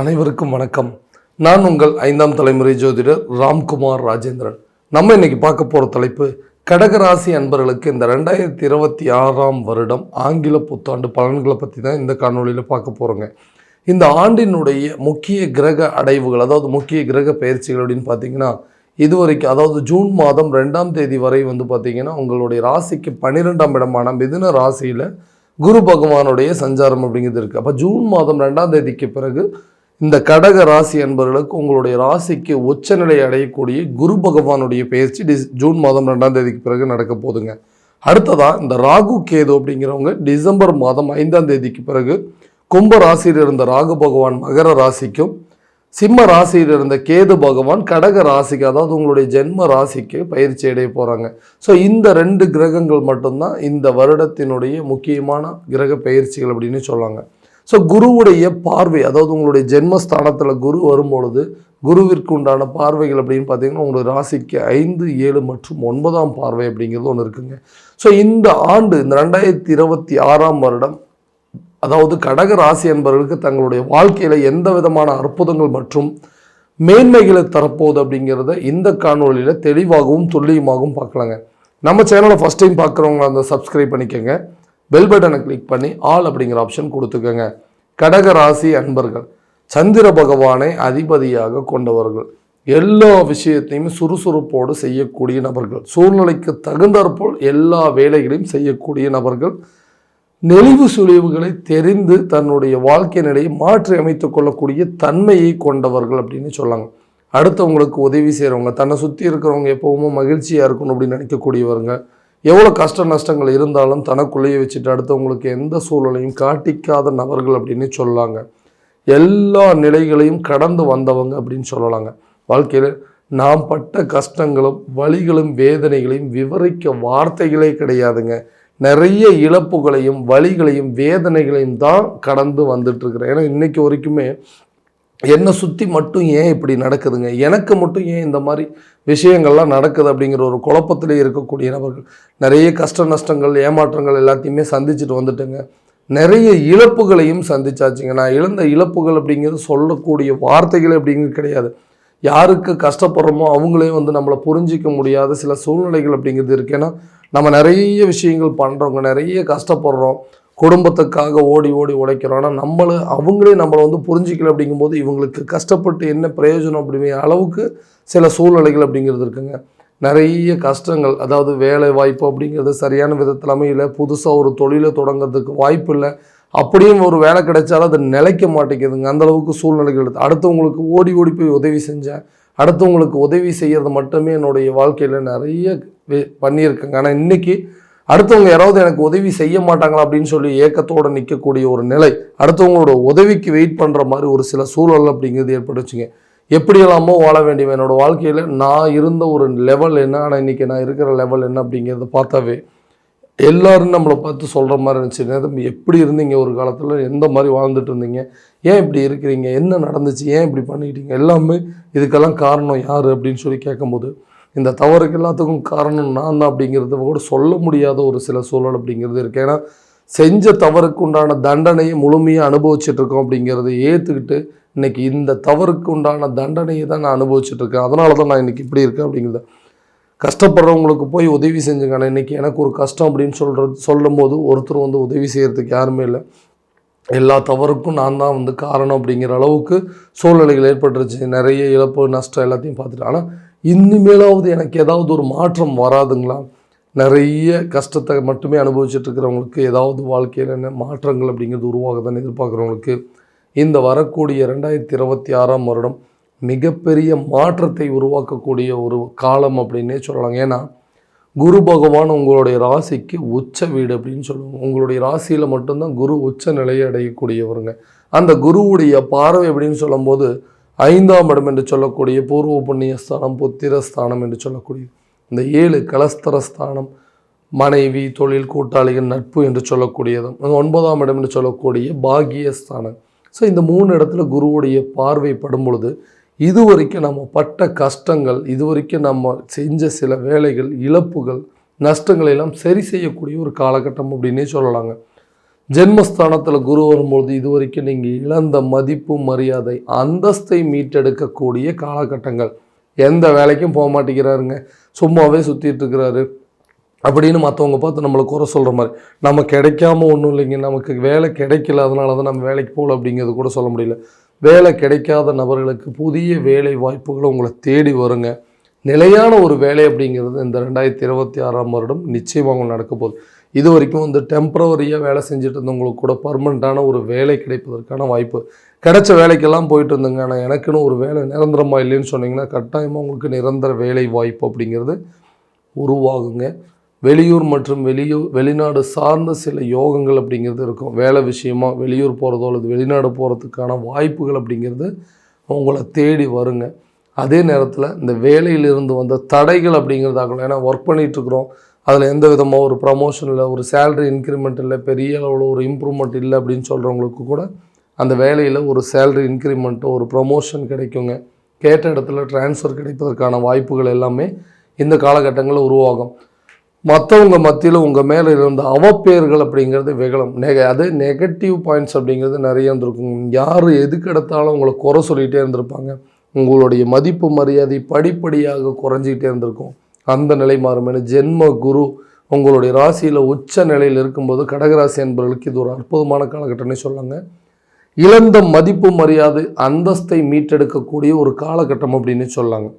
அனைவருக்கும் வணக்கம். நான் உங்கள் 5ஆம் தலைமுறை ஜோதிடர் ராம்குமார் ராஜேந்திரன். நம்ம இன்னைக்கு பார்க்க போகிற தலைப்பு கடகராசி அன்பர்களுக்கு இந்த 2026ஆம் வருடம் ஆங்கில புத்தாண்டு பலன்களை பற்றி தான் இந்த காணொலியில் பார்க்க போகிறோங்க. இந்த ஆண்டினுடைய முக்கிய கிரக அடைவுகள், அதாவது முக்கிய கிரக பயிற்சிகள் அப்படின்னு பார்த்தீங்கன்னா, இதுவரைக்கும் அதாவது ஜூன் மாதம் 2ஆம் தேதி வரை பார்த்தீங்கன்னா உங்களுடைய ராசிக்கு 12ஆம் இடமான மிதுன ராசியில் குரு பகவானுடைய சஞ்சாரம் அப்படிங்கிறது இருக்குது. அப்போ ஜூன் மாதம் 2ஆம் தேதிக்கு பிறகு இந்த கடக ராசி அன்பர்களுக்கு உங்களுடைய ராசிக்கு உச்சநிலை அடையக்கூடிய குரு பகவானுடைய பயிற்சி ஜூன் மாதம் 2ஆம் தேதிக்கு பிறகு நடக்க போதுங்க. அடுத்ததாக இந்த ராகு கேது அப்படிங்கிறவங்க டிசம்பர் மாதம் 5ஆம் தேதிக்கு பிறகு கும்ப ராசியில் இருந்த ராகு பகவான் மகர ராசிக்கும், சிம்ம ராசியில் இருந்த கேது பகவான் கடக ராசிக்கு, அதாவது உங்களுடைய ஜென்ம ராசிக்கு பயிற்சி அடைய போகிறாங்க. ஸோ இந்த 2 கிரகங்கள் மட்டும்தான் இந்த வருடத்தினுடைய முக்கியமான கிரக பயிற்சிகள் அப்படின்னு சொல்லாங்க. ஸோ குருவுடைய பார்வை, அதாவது உங்களுடைய ஜென்மஸ்தானத்தில் குரு வரும்பொழுது குருவிற்கு உண்டான பார்வைகள் அப்படின்னு பார்த்தீங்கன்னா உங்களுடைய ராசிக்கு 5, 7 மற்றும் 9ஆம் பார்வை அப்படிங்கிறது ஒன்று இருக்குங்க. ஸோ இந்த ஆண்டு இந்த 2026ஆம் வருடம் அதாவது கடக ராசி என்பவர்களுக்கு தங்களுடைய வாழ்க்கையில் எந்த விதமான அற்புதங்கள் மற்றும் மேன்மைகளை தரப்போகுது அப்படிங்கிறத இந்த காணொலியில் தெளிவாகவும் துல்லியமாகவும் பார்க்கலாங்க. நம்ம சேனலை ஃபஸ்ட் டைம் பார்க்குறவங்க அந்த சப்ஸ்கிரைப் பண்ணிக்கோங்க, பெல் பட்டனை கிளிக் பண்ணி ஆல் அப்படிங்கிற ஆப்ஷன் கொடுத்துக்கோங்க. கடக ராசி அன்பர்கள் சந்திர பகவானை அதிபதியாக கொண்டவர்கள், எல்லா விஷயத்தையும் சுறுசுறுப்போடு செய்யக்கூடிய நபர்கள், சூழ்நிலைக்கு தகுந்தாற்போல் எல்லா வேலைகளையும் செய்யக்கூடிய நபர்கள், நெளிவு சுழிவுகளை தெரிந்து தன்னுடைய வாழ்க்கை நிலையை மாற்றி அமைத்துக் கொள்ளக்கூடிய தன்மையை கொண்டவர்கள் அப்படின்னு சொல்லாங்க. அடுத்தவங்களுக்கு உதவி செய்கிறவங்க, தன்னை சுற்றி இருக்கிறவங்க எப்பவுமே மகிழ்ச்சியாக இருக்கணும் அப்படின்னு நினைக்கக்கூடியவங்க, எவ்வளோ கஷ்ட நஷ்டங்கள் இருந்தாலும் தனக்குள்ளேயே வச்சுட்டு அடுத்தவங்களுக்கு எந்த சூழலையும் காட்டிக்காத நபர்கள் அப்படின்னு சொல்லலாங்க. எல்லா நிலைகளையும் கடந்து வந்தவங்க அப்படின்னு சொல்லலாங்க. வாழ்க்கையில் நாம் பட்ட கஷ்டங்களும் வலிகளும் வேதனைகளையும் விவரிக்க வார்த்தைகளே கிடையாதுங்க. நிறைய இழப்புகளையும் வலிகளையும் வேதனைகளையும் தான் கடந்து வந்துட்டுருக்குறேன். ஏன்னா இன்றைக்கி வரைக்குமே என்னை சுற்றி மட்டும் ஏன் இப்படி நடக்குதுங்க, எனக்கு மட்டும் ஏன் இந்த மாதிரி விஷயங்கள்லாம் நடக்குது அப்படிங்கிற ஒரு குழப்பத்திலே இருக்கக்கூடிய நபர்கள், நிறைய கஷ்ட நஷ்டங்கள் ஏமாற்றங்கள் எல்லாத்தையுமே சந்திச்சுட்டு வந்துட்டுங்க. நிறைய இழப்புகளையும் சந்திச்சாச்சுங்க. நான் இழந்த இழப்புகள் அப்படிங்கிறது சொல்லக்கூடிய வார்த்தைகள் அப்படிங்கிறது கிடையாது. யாருக்கு கஷ்டப்படுறோமோ அவங்களே நம்மளை புரிஞ்சிக்க முடியாத சில சூழ்நிலைகள் அப்படிங்கிறது இருக்குது. ஏன்னா நம்ம நிறைய விஷயங்கள் பண்ணுறோங்க, நிறைய கஷ்டப்படுறோம், குடும்பத்துக்காக ஓடி ஓடி உழைக்கிறோம். ஆனால் அவங்களே நம்மளை புரிஞ்சிக்கல அப்படிங்கும்போது இவங்களுக்கு கஷ்டப்பட்டு என்ன பிரயோஜனம் அப்படிங்கிற அளவுக்கு சில சூழ்நிலைகள் அப்படிங்கிறது இருக்குங்க. நிறைய கஷ்டங்கள், அதாவது வேலை வாய்ப்பு அப்படிங்கிறது சரியான விதத்தில் அமையல, புதுசாக ஒரு தொழிலை தொடங்கிறதுக்கு வாய்ப்பு இல்லை, அப்படியும் ஒரு வேலை கிடைச்சாலும் அது நிலைக்க மாட்டேங்குதுங்க. அந்தளவுக்கு சூழ்நிலைகள் இருக்குது. அடுத்தவங்களுக்கு ஓடி ஓடி போய் உதவி செஞ்சேன், அடுத்தவங்களுக்கு உதவி செய்கிறது மட்டுமே என்னுடைய வாழ்க்கையில் நிறைய பண்ணியிருக்கேங்க. ஆனால் இன்றைக்கி அடுத்தவங்க யாராவது எனக்கு உதவி செய்ய மாட்டாங்களா அப்படின்னு சொல்லி ஏக்கத்தோடு நிற்கக்கூடிய ஒரு நிலை, அடுத்தவங்களோட உதவிக்கு வெயிட் பண்ணுற மாதிரி ஒரு சில சூழல் அப்படிங்கிறது ஏற்பட்டுச்சுங்க. எப்படியெல்லாமோ வாழ வேண்டியவன் என்னோடய வாழ்க்கையில் நான் இருந்த ஒரு லெவல் என்ன, ஆனால் இன்றைக்கி நான் இருக்கிற லெவல் என்ன அப்படிங்கிறத பார்த்தாவே எல்லோரும் நம்மளை பார்த்து சொல்கிற மாதிரி இருந்துச்சு. எப்படி இருந்தீங்க ஒரு காலத்தில், எந்த மாதிரி வாழ்ந்துட்டு இருந்தீங்க, ஏன் இப்படி இருக்கிறீங்க, என்ன நடந்துச்சு, ஏன் இப்படி பண்ணிக்கிட்டீங்க, எல்லாமே இதுக்கெல்லாம் காரணம் யார் அப்படின்னு சொல்லி கேட்கும்போது இந்த தவறுக்கு எல்லாத்துக்கும் காரணம் நான் தான் அப்படிங்கிறத கூட சொல்ல முடியாத ஒரு சில சூழல் அப்படிங்கிறது இருக்குது. ஏன்னா செஞ்ச தவறுக்கு உண்டான தண்டனையை முழுமையாக அனுபவிச்சுட்டு இருக்கோம் அப்படிங்கிறத ஏற்றுக்கிட்டு இன்றைக்கி இந்த தவறுக்கு உண்டான தண்டனையை தான் நான் அனுபவிச்சுட்ருக்கேன், அதனால தான் நான் இன்றைக்கி இப்படி இருக்கேன் அப்படிங்கிறத. கஷ்டப்படுறவங்களுக்கு போய் உதவி செஞ்சுங்க. ஆனால் இன்றைக்கி எனக்கு ஒரு கஷ்டம் அப்படின்னு சொல்லும் போது ஒருத்தர் உதவி செய்கிறதுக்கு யாருமே இல்லை, எல்லா தவறுக்கும் நான் தான் காரணம் அப்படிங்கிற அளவுக்கு சூழ்நிலைகள் ஏற்பட்டுருச்சு. நிறைய இழப்பு நஷ்டம் எல்லாத்தையும் பார்த்துட்டு, ஆனால் இனிமேலாவது எனக்கு ஏதாவது ஒரு மாற்றம் வராதுங்களா? நிறைய கஷ்டத்தை மட்டுமே அனுபவிச்சுட்ருக்கிறவங்களுக்கு ஏதாவது வாழ்க்கையில் என்ன மாற்றங்கள் அப்படிங்கிறது உருவாகுதான்னு எதிர்பார்க்குறவங்களுக்கு இந்த வரக்கூடிய 2026ஆம் வருடம் மிகப்பெரிய மாற்றத்தை உருவாக்கக்கூடிய ஒரு காலம் அப்படின்னே சொல்லலாங்க. ஏன்னா குரு பகவான் உங்களுடைய ராசிக்கு உச்ச வீடு அப்படின்னு சொல்லுவாங்க. உங்களுடைய ராசியில் மட்டும்தான் குரு உச்ச நிலையை அடையக்கூடியவருங்க. அந்த குருவுடைய பார்வை அப்படின்னு சொல்லும்போது 5ஆம் இடம் என்று சொல்லக்கூடிய பூர்வ புண்ணிய ஸ்தானம், புத்திரஸ்தானம் என்று சொல்லக்கூடிய இந்த 7 கலஸ்தரஸ்தானம், மனைவி, தொழில், கூட்டாளிகள், நட்பு என்று சொல்லக்கூடியதும் 9ஆம் இடம் என்று சொல்லக்கூடிய பாகியஸ்தானம். ஸோ இந்த 3 இடத்துல குருவுடைய பார்வை படும் பொழுது இதுவரைக்கும் நம்ம பட்ட கஷ்டங்கள், இதுவரைக்கும் நம்ம செஞ்ச சில வேலைகள், இழப்புகள், நஷ்டங்களை எல்லாம் சரி செய்யக்கூடிய ஒரு காலகட்டம் அப்படின்னே சொல்லலாங்க. ஜென்மஸ்தானத்தில் குரு வரும்பொழுது இது வரைக்கும் நீங்கள் இழந்த மதிப்பு மரியாதை அந்தஸ்தை மீட்டெடுக்கக்கூடிய காலகட்டங்கள். எந்த வேலைக்கும் போக மாட்டேங்கிறாருங்க, சும்மாவே சுற்றிட்டு இருக்கிறாரு அப்படின்னு மற்றவங்க பார்த்து நம்மளை குறை சொல்கிற மாதிரி. நம்ம கிடைக்காம ஒன்றும் இல்லைங்க, நமக்கு வேலை கிடைக்கல அதனால தான் நம்ம வேலைக்கு போகல அப்படிங்கிறது கூட சொல்ல முடியல. வேலை கிடைக்காத நபர்களுக்கு புதிய வேலை வாய்ப்புகள் உங்களை தேடி வருங்க. நிலையான ஒரு வேலை அப்படிங்கிறது இந்த 2026ஆம் வருடம் நிச்சயமாக நடக்க போகுது. இது வரைக்கும் வந்து டெம்பரவரியாக வேலை செஞ்சுட்டு இருந்தவங்களுக்கு கூட பர்மனெண்ட்டான ஒரு வேலை கிடைப்பதற்கான வாய்ப்பு. கிடைச்ச வேலைக்கெல்லாம் போயிட்டு இருந்தேங்க, ஆனால் எனக்குன்னு ஒரு வேலை நிரந்தரமாக இல்லைன்னு சொன்னீங்கன்னா கட்டாயமாக உங்களுக்கு நிரந்தர வேலை வாய்ப்பு அப்படிங்கிறது உருவாகுங்க. வெளியூர் மற்றும் வெளிநாடு சார்ந்த சில யோகங்கள் அப்படிங்கிறது இருக்கும். வேலை விஷயமாக வெளியூர் போகிறதோ அல்லது வெளிநாடு போகிறதுக்கான வாய்ப்புகள் அப்படிங்கிறது உங்களை தேடி வருங்க. அதே நேரத்தில் இந்த வேலையிலிருந்து வந்த தடைகள் அப்படிங்கிறதாகலாம், ஏன்னா ஒர்க் பண்ணிகிட்ருக்குறோம், அதில் எந்த விதமாக ஒரு ப்ரமோஷன் இல்லை, ஒரு சேலரி இன்க்ரிமெண்ட் இல்லை, பெரிய அளவில் ஒரு இம்ப்ரூவ்மெண்ட் இல்லை அப்படின்னு சொல்கிறவங்களுக்கு கூட அந்த வேலையில் ஒரு சேலரி இன்க்ரிமெண்ட்டோ ஒரு ப்ரமோஷன் கிடைக்குங்க. கேட்ட இடத்துல டிரான்ஸ்ஃபர் கிடைப்பதற்கான வாய்ப்புகள் எல்லாமே இந்த காலகட்டங்களில் உருவாகும். மற்றவங்க மத்தியில் உங்கள் மேலே இருந்த அவப்பேர்கள் அப்படிங்கிறது வெகலம் அது நெகட்டிவ் பாயிண்ட்ஸ் அப்படிங்கிறது நிறைய இருந்திருக்கும். யார் எதுக்கு எடுத்தாலும் உங்களை குறை சொல்லிகிட்டே இருந்திருப்பாங்க. உங்களுடைய மதிப்பு மரியாதை படிப்படியாக குறைஞ்சிக்கிட்டே இருந்திருக்கும். அந்த நிலை மாறும். ஏன்னா ஜென்ம குரு உங்களுடைய ராசியில் உச்ச நிலையில் இருக்கும்போது கடகராசி என்பவர்களுக்கு இது ஒரு அற்புதமான காலகட்டம்னே சொல்லாங்க. இழந்த மதிப்பு மரியாதை அந்தஸ்தை மீட்டெடுக்கக்கூடிய ஒரு காலகட்டம் அப்படின்னு சொல்லாங்க.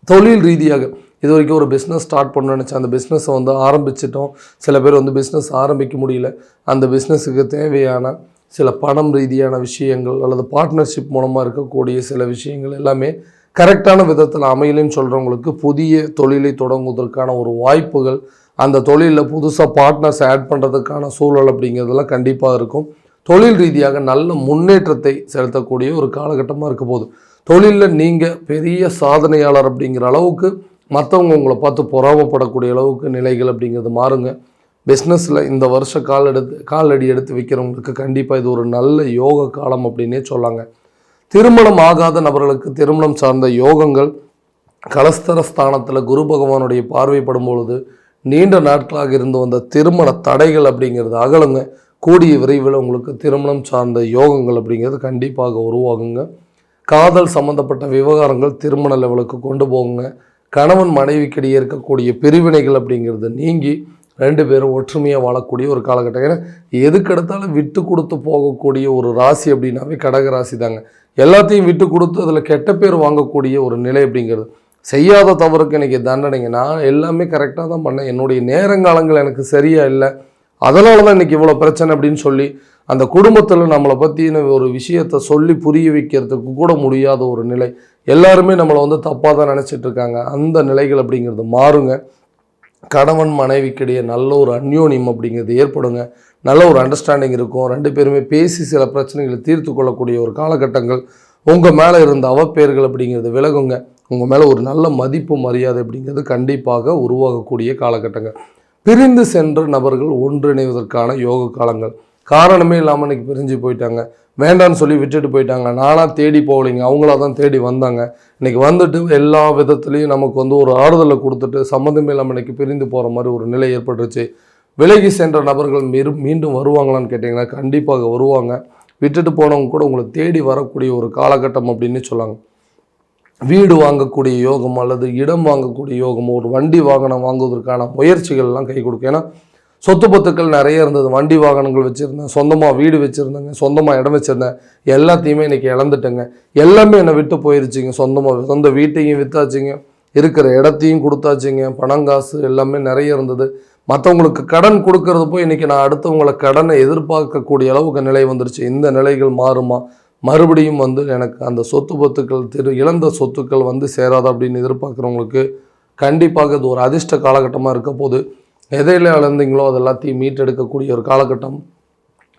தொழில் ரீதியாக இது வரைக்கும் ஒரு பிஸ்னஸ் ஸ்டார்ட் பண்ணணும்னு நினச்சேன், அந்த பிஸ்னஸை வந்து ஆரம்பிச்சிட்டோம். சில பேர் வந்து பிஸ்னஸ் ஆரம்பிக்க முடியல, அந்த பிஸ்னஸுக்கு தேவையான சில பணம் ரீதியான விஷயங்கள் அல்லது பார்ட்னர்ஷிப் மூலமாக இருக்கக்கூடிய சில விஷயங்கள் எல்லாமே கரெக்டான விதத்தில் அமையலன்னு சொல்கிறவங்களுக்கு புதிய தொழிலை தொடங்குவதற்கான ஒரு வாய்ப்புகள், அந்த தொழிலில் புதுசாக பார்ட்னர்ஸ் ஆட் பண்ணுறதுக்கான சூழல் அப்படிங்கிறதெல்லாம் கண்டிப்பாக இருக்கும். தொழில் ரீதியாக நல்ல முன்னேற்றத்தை செலுத்தக்கூடிய ஒரு காலகட்டமாக இருக்க போகுது. தொழிலில் நீங்கள் பெரிய சாதனையாளர் அப்படிங்கிற அளவுக்கு மற்றவங்க உங்களை பார்த்து பொறாமப்படக்கூடிய அளவுக்கு நிலைகள் அப்படிங்கிறது மாறுங்க. பிஸ்னஸில் இந்த வருஷம் காலடி எடுத்து வைக்கிறவங்களுக்கு கண்டிப்பாக இது ஒரு நல்ல யோக காலம் அப்படின்னே சொல்லாங்க. திருமணம் ஆகாத நபர்களுக்கு திருமணம் சார்ந்த யோகங்கள், கலஸ்தர ஸ்தானத்தில் குரு பகவானுடைய பார்வைப்படும் பொழுது நீண்ட நாட்களாக இருந்து வந்த திருமண தடைகள் அப்படிங்கிறது அகலுங்க. கூடிய விரைவில் உங்களுக்கு திருமணம் சார்ந்த யோகங்கள் அப்படிங்கிறது கண்டிப்பாக உருவாகுங்க. காதல் சம்மந்தப்பட்ட விவகாரங்கள் திருமண லெவலுக்கு கொண்டு போகுங்க. கணவன் மனைவிக்கிடையே இருக்கக்கூடிய பிரிவினைகள் அப்படிங்கிறது நீங்கி 2 பேரும் ஒற்றுமையாக வாழக்கூடிய ஒரு காலகட்டம். ஏன்னா எதுக்கெடுத்தாலும் விட்டு கொடுத்து போகக்கூடிய ஒரு ராசி அப்படின்னாவே கடக ராசி தாங்க. எல்லாத்தையும் விட்டு கொடுத்து அதில் கெட்ட பேர் வாங்கக்கூடிய ஒரு நிலை அப்படிங்கிறது. செய்யாத தவறுக்கு இன்றைக்கி தண்டனைங்க. நான் எல்லாமே கரெக்டாக தான் பண்ணேன், என்னுடைய நேரங்காலங்கள் எனக்கு சரியாக இல்லை, அதனால தான் இன்றைக்கி இவ்வளோ பிரச்சனை அப்படின்னு சொல்லி அந்த குடும்பத்தில் நம்மளை பற்றின ஒரு விஷயத்தை சொல்லி புரிய வைக்கிறதுக்கு கூட முடியாத ஒரு நிலை. எல்லாருமே நம்மளை வந்து தப்பாக தான் நினச்சிட்ருக்காங்க. அந்த நிலைகள் அப்படிங்கிறது மாறுங்க. கணவன் மனைவிக்கிடையே நல்ல ஒரு அந்யோன்யம் அப்படிங்கிறது ஏற்படுங்க. நல்ல ஒரு அண்டர்ஸ்டாண்டிங் இருக்கும். 2 பேருமே பேசி சில பிரச்சனைகளை தீர்த்து கொள்ளக்கூடிய ஒரு காலகட்டங்கள். உங்கள் மேலே இருந்த அவப்பெயர்கள் அப்படிங்கிறது விலகுங்க. உங்கள் மேலே ஒரு நல்ல மதிப்பு மரியாதை அப்படிங்கிறது கண்டிப்பாக உருவாகக்கூடிய காலகட்டங்கள். பிரிந்து சென்ற நபர்கள் ஒன்றிணைவதற்கான யோக காலங்கள். காரணமே இல்லாமல் இன்றைக்கி பிரிஞ்சு போயிட்டாங்க, வேண்டான்னு சொல்லி விட்டுட்டு போயிட்டாங்க. நானாக தேடி போகலைங்க, அவங்களா தான் தேடி வந்தாங்க. இன்றைக்கி வந்துட்டு எல்லா விதத்துலேயும் நமக்கு வந்து ஒரு ஆறுதலை கொடுத்துட்டு சம்மந்தமே இல்லாமல் இன்றைக்கி பிரிந்து போகிற மாதிரி ஒரு நிலை ஏற்பட்டுருச்சு. விலகி சென்ற நபர்கள் மீண்டும் வருவாங்களான்னு கேட்டிங்கன்னா கண்டிப்பாக வருவாங்க. விட்டுட்டு போனவங்க கூட உங்களை தேடி வரக்கூடிய ஒரு காலகட்டம் அப்படின்னு சொல்லாங்க. வீடு வாங்கக்கூடிய யோகம் அல்லது இடம் வாங்கக்கூடிய யோகம், ஒரு வண்டி வாகனம் வாங்குவதற்கான முயற்சிகள்லாம் கை கொடுக்கும். ஏன்னா சொத்து பத்துக்கள் நிறைய இருந்தது, வண்டி வாகனங்கள் வச்சுருந்தேன், சொந்தமாக வீடு வச்சுருந்தேங்க, சொந்தமாக இடம் வச்சுருந்தேன், எல்லாத்தையுமே இன்றைக்கி இழந்துட்டேங்க. எல்லாமே என்னை விட்டு போயிருச்சுங்க. சொந்த வீட்டையும் விற்றாச்சுங்க, இருக்கிற இடத்தையும் கொடுத்தாச்சுங்க, பணங்காசு எல்லாமே நிறைய இருந்தது. மற்றவங்களுக்கு கடன் கொடுக்கறது போய் இன்றைக்கி நான் அடுத்தவங்களை கடனை எதிர்பார்க்கக்கூடிய அளவுக்கு நிலை வந்துருச்சு. இந்த நிலைகள் மாறுமா? மறுபடியும் வந்து எனக்கு அந்த சொத்து பத்துக்கள் இழந்த சொத்துக்கள் வந்து சேராது அப்படின்னு எதிர்பார்க்குறவங்களுக்கு கண்டிப்பாக இது ஒரு அதிர்ஷ்ட காலகட்டமாக இருக்க போது. எதையில் இழந்தீங்களோ அது எல்லாத்தையும் மீட்டெடுக்கக்கூடிய ஒரு காலகட்டம்.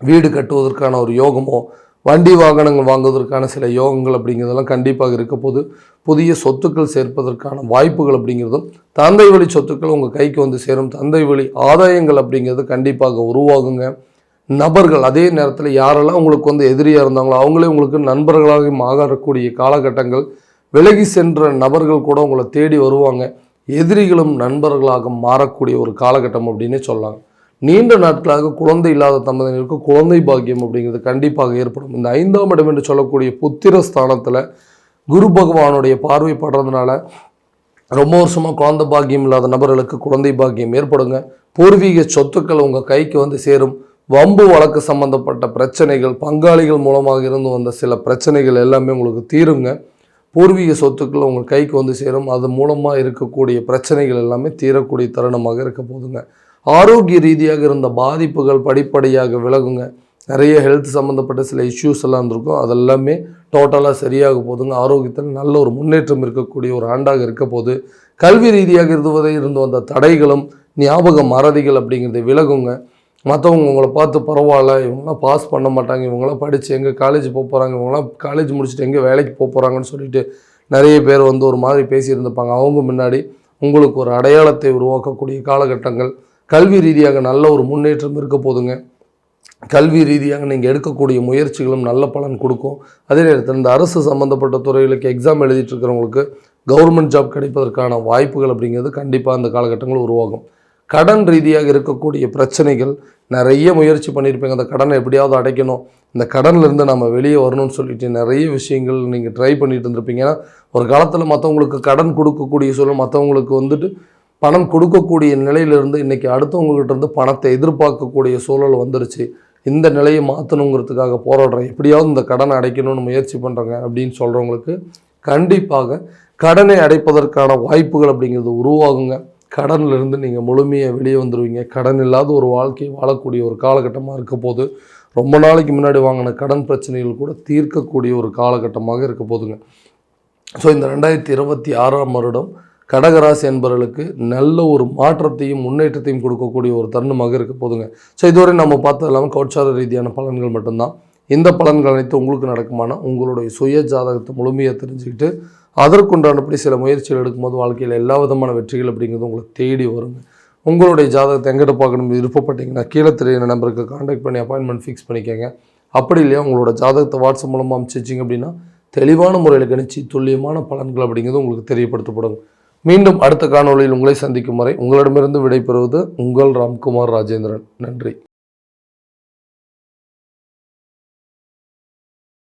வீடு கட்டுவதற்கான ஒரு யோகமோ, வண்டி வாகனங்கள் வாங்குவதற்கான சில யோகங்கள் அப்படிங்கிறதெல்லாம் கண்டிப்பாக இருக்க போது. புதிய சொத்துக்கள் சேர்ப்பதற்கான வாய்ப்புகள் அப்படிங்கிறதும், தந்தை வழி சொத்துக்கள் உங்கள் கைக்கு வந்து சேரும். தந்தை வழி ஆதாயங்கள் அப்படிங்கிறது கண்டிப்பாக உருவாகுங்க. நபர்கள் அதே நேரத்தில் யாரெல்லாம் உங்களுக்கு வந்து எதிரியாக இருந்தாங்களோ அவங்களே உங்களுக்கு நண்பர்களாக மாறக்கூடிய காலகட்டங்கள். விலகி சென்ற நபர்கள் கூட உங்களை தேடி வருவாங்க. எதிரிகளும் நண்பர்களாக மாறக்கூடிய ஒரு காலகட்டம் அப்படின்னு சொல்லலாம். நீண்ட நாட்களாக குழந்தை இல்லாத தம்பதியினருக்கு குழந்தை பாக்கியம் அப்படிங்கிறது கண்டிப்பாக ஏற்படும். இந்த 5ஆம் இடம் என்று சொல்லக்கூடிய புத்திர ஸ்தானத்தில் குரு பகவானுடைய பார்வை படுறதுனால ரொம்ப வருஷமாக குழந்தை பாக்கியம் இல்லாத நபர்களுக்கு குழந்தை பாக்கியம் ஏற்படுங்க. பூர்வீக சொத்துக்கள் உங்கள் கைக்கு வந்து சேரும். வம்பு வழக்கு சம்பந்தப்பட்ட பிரச்சனைகள், பங்காளிகள் மூலமாக இருந்து வந்த சில பிரச்சனைகள் எல்லாமே உங்களுக்கு தீருங்க. பூர்வீக சொத்துக்கள் உங்கள் கைக்கு வந்து சேரும். அது மூலமாக இருக்கக்கூடிய பிரச்சனைகள் எல்லாமே தீரக்கூடிய தருணமாக இருக்க போதுங்க. ஆரோக்கிய ரீதியாக இருந்த பாதிப்புகள் படிப்படியாக விலகுங்க. நிறைய ஹெல்த் சம்மந்தப்பட்ட சில இஷ்யூஸ் எல்லாம் இருந்திருக்கும், அதெல்லாமே டோட்டலாக சரியாக போதுங்க. ஆரோக்கியத்தில் நல்ல ஒரு முன்னேற்றம் இருக்கக்கூடிய ஒரு ஆண்டாக இருக்க போது. கல்வி ரீதியாக இருந்து வந்த தடைகளும் ஞாபக மறதிகள் அப்படிங்கிறத விலகுங்க. மற்றவங்க உங்களை பார்த்து பரவாயில்ல, இவங்களாம் பாஸ் பண்ண மாட்டாங்க, இவங்களாம் படித்து எங்கே காலேஜ் போக போகிறாங்க, இவங்களாம் காலேஜ் முடிச்சுட்டு எங்கே வேலைக்கு போக போகிறாங்கன்னு சொல்லிட்டு நிறைய பேர் வந்து ஒரு மாதிரி பேசியிருந்துப்பாங்க. அவங்க முன்னாடி உங்களுக்கு ஒரு அடையாளத்தை உருவாக்கக்கூடிய காலகட்டங்கள். கல்வி ரீதியாக நல்ல ஒரு முன்னேற்றம் இருக்க போதுங்க. கல்வி ரீதியாக நீங்கள் எடுக்கக்கூடிய முயற்சிகளும் நல்ல பலன் கொடுக்கும். அதே நேரத்தில் இந்த அரசு சம்மந்தப்பட்ட துறைகளுக்கு எக்ஸாம் எழுதிட்டு இருக்கிறவங்களுக்கு கவர்மெண்ட் ஜாப் கிடைப்பதற்கான வாய்ப்புகள் அப்படிங்கிறது கண்டிப்பாக அந்த காலகட்டங்கள் உருவாகும். கடன் ரீதியாக இருக்கக்கூடிய பிரச்சனைகள், நிறைய முயற்சி பண்ணியிருப்பீங்க, அந்த கடனை எப்படியாவது அடைக்கணும், இந்த கடன்லேருந்து நம்ம வெளியே வரணும்னு சொல்லிட்டு நிறைய விஷயங்கள் நீங்கள் ட்ரை பண்ணிட்டு இருந்திருப்பீங்க. ஏன்னா ஒரு காலத்தில் மற்றவங்களுக்கு கடன் கொடுக்கக்கூடிய சூழல், மற்றவங்களுக்கு வந்துட்டு பணம் கொடுக்கக்கூடிய நிலையிலிருந்து இன்றைக்கி அடுத்தவங்ககிட்ட இருந்து பணத்தை எதிர்பார்க்கக்கூடிய சூழல் வந்துருச்சு. இந்த நிலையை மாற்றணுங்கிறதுக்காக போராடுறேன், எப்படியாவது இந்த கடனை அடைக்கணும்னு முயற்சி பண்ணுறேங்க அப்படின்னு சொல்கிறவங்களுக்கு கண்டிப்பாக கடனை அடைப்பதற்கான வாய்ப்புகள் அப்படிங்கிறது உருவாகுங்க. கடனிலிருந்து நீங்கள் முழுமையாக வெளியே வந்துடுவீங்க. கடன் இல்லாத ஒரு வாழ்க்கையை வாழக்கூடிய ஒரு காலகட்டமாக இருக்க போது. ரொம்ப நாளைக்கு முன்னாடி வாங்கின கடன் பிரச்சனைகள் கூட தீர்க்கக்கூடிய ஒரு காலகட்டமாக இருக்க போதுங்க. ஸோ இந்த 2026ஆம் வருடம் கடகராசி என்பவர்களுக்கு நல்ல ஒரு மாற்றத்தையும் முன்னேற்றத்தையும் கொடுக்கக்கூடிய ஒரு தருணமாக இருக்க போதுங்க. ஸோ இதுவரை நம்ம பார்த்தது இல்லாமல் கோட்சார ரீதியான பலன்கள் மட்டும்தான். இந்த பலன்கள் அனைத்து உங்களுக்கு நடக்குமானா உங்களுடைய சுய ஜாதகத்தை முழுமையாக தெரிஞ்சுக்கிட்டு அதற்குண்டானபடி சில முயற்சிகள் எடுக்கும்போது வாழ்க்கையில் எல்லா விதமான வெற்றிகள் அப்படிங்கிறது உங்களுக்கு தேடி வருங்க. உங்களுடைய ஜாதகத்தை எங்கிட்ட பார்க்கணும் விருப்பப்பட்டீங்கன்னா கீழே தெரியுற நம்பருக்கு கான்டாக்ட் பண்ணி அப்பாயின்மெண்ட் ஃபிக்ஸ் பண்ணிக்கோங்க. அப்படி இல்லையா உங்களோட ஜாதகத்தை வாட்ஸ்அப் மூலமாக அனுப்பிச்சிங்க அப்படின்னா தெளிவான முறையில் கணிச்சு துல்லியமான பலன்கள் அப்படிங்கிறது உங்களுக்கு தெரியப்படுத்தப்படுங்க. மீண்டும் அடுத்த காணொளியில் உங்களை சந்திக்கும் வரை உங்களிடமிருந்து விடைபெறுவது உங்கள் ராம்குமார் ராஜேந்திரன். நன்றி.